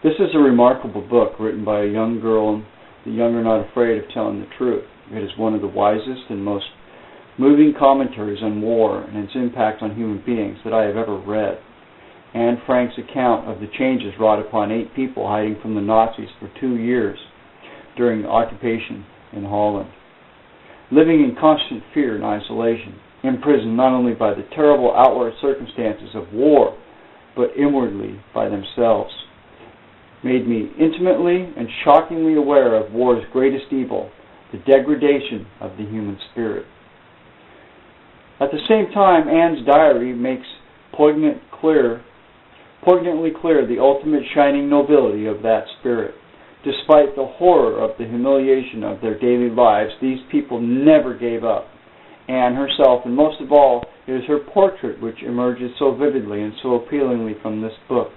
This is a remarkable book written by a young girl, the young are not afraid of telling the truth. It is one of the wisest and most moving commentaries on war and its impact on human beings that I have ever read. Anne Frank's account of the changes wrought upon 8 people hiding from the Nazis for 2 years during the occupation in Holland, living in constant fear and isolation, imprisoned not only by the terrible outward circumstances of war, but inwardly by themselves, made me intimately and shockingly aware of war's greatest evil, the degradation of the human spirit. At the same time, Anne's diary makes poignantly clear the ultimate shining nobility of that spirit. Despite the horror of the humiliation of their daily lives, these people never gave up. Anne herself, and most of all, it is her portrait which emerges so vividly and so appealingly from this book,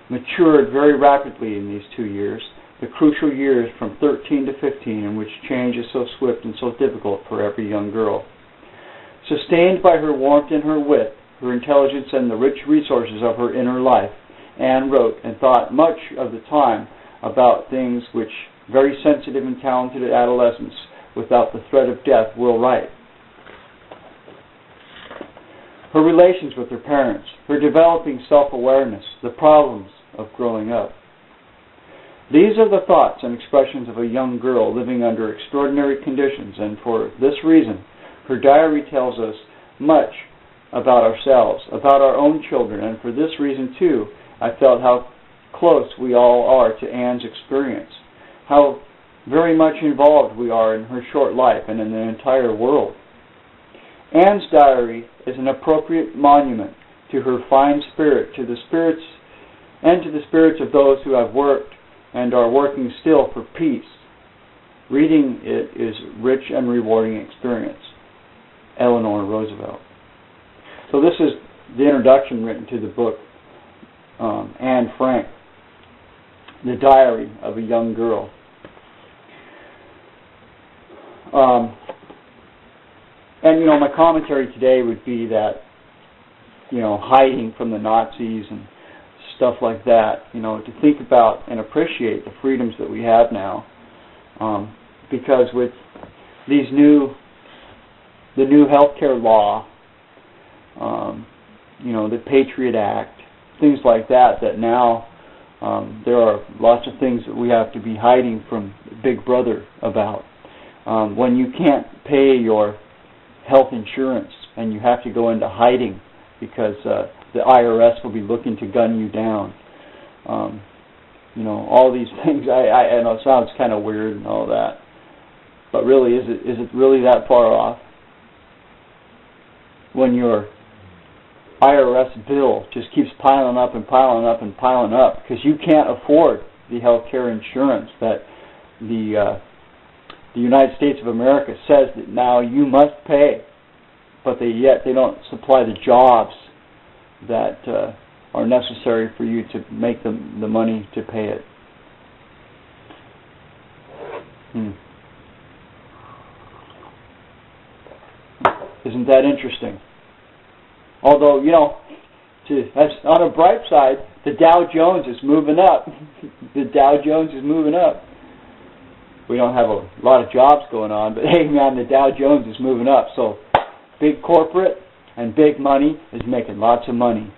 matured very rapidly in these 2 years, the crucial years from 13 to 15 in which change is so swift and so difficult for every young girl. Sustained by her warmth and her wit, her intelligence and the rich resources of her inner life, Anne wrote and thought much of the time about things which very sensitive and talented adolescents without the threat of death will write. Her relations with her parents, her developing self-awareness, the problems of growing up. These are the thoughts and expressions of a young girl living under extraordinary conditions, and for this reason, her diary tells us much about ourselves, about our own children, and for this reason, too, I felt how close we all are to Anne's experience, how very much involved we are in her short life and in the entire world. Anne's diary is an appropriate monument to her fine spirit, to the spirits of those who have worked and are working still for peace. Reading it is rich and rewarding experience. Eleanor Roosevelt. So this is the introduction written to the book, Anne Frank, The Diary of a Young Girl. And, my commentary today would be that, hiding from the Nazis and stuff like that, to think about and appreciate the freedoms that we have now. Because with the new healthcare law, the Patriot Act, things like that now there are lots of things that we have to be hiding from Big Brother about. When you can't pay your health insurance and you have to go into hiding because the IRS will be looking to gun you down. All these things, I know it sounds kind of weird and all that, but really, is it really that far off? When your IRS bill just keeps piling up and piling up and piling up because you can't afford the health care insurance that the United States of America says that now you must pay, but yet they don't supply the jobs that are necessary for you to make the money to pay it. Isn't that interesting? Although, on a bright side, the Dow Jones is moving up. The Dow Jones is moving up. We don't have a lot of jobs going on, but hey, man, the Dow Jones is moving up. So big corporate and big money is making lots of money.